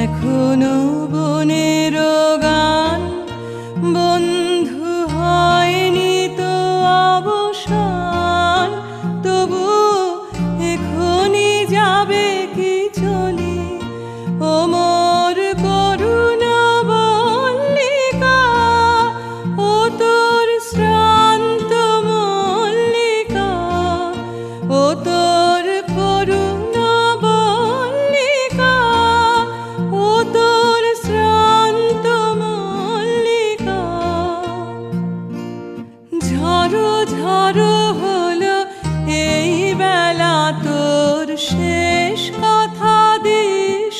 এখনো বনের গান বন্ধু হয়নি তো অবসান, তবু এখনই যাবে কি চলে ও মোর করুণা মল্লিকা, ও তোর শ্রান্ত মল্লিকা, ও তোর করুণা মল্লিকা, ও তোর শ্রান্ত মল্লিকা। ঝড়ো ঝড়ো হলো এই বেলা, তোর শেষ কথা দিস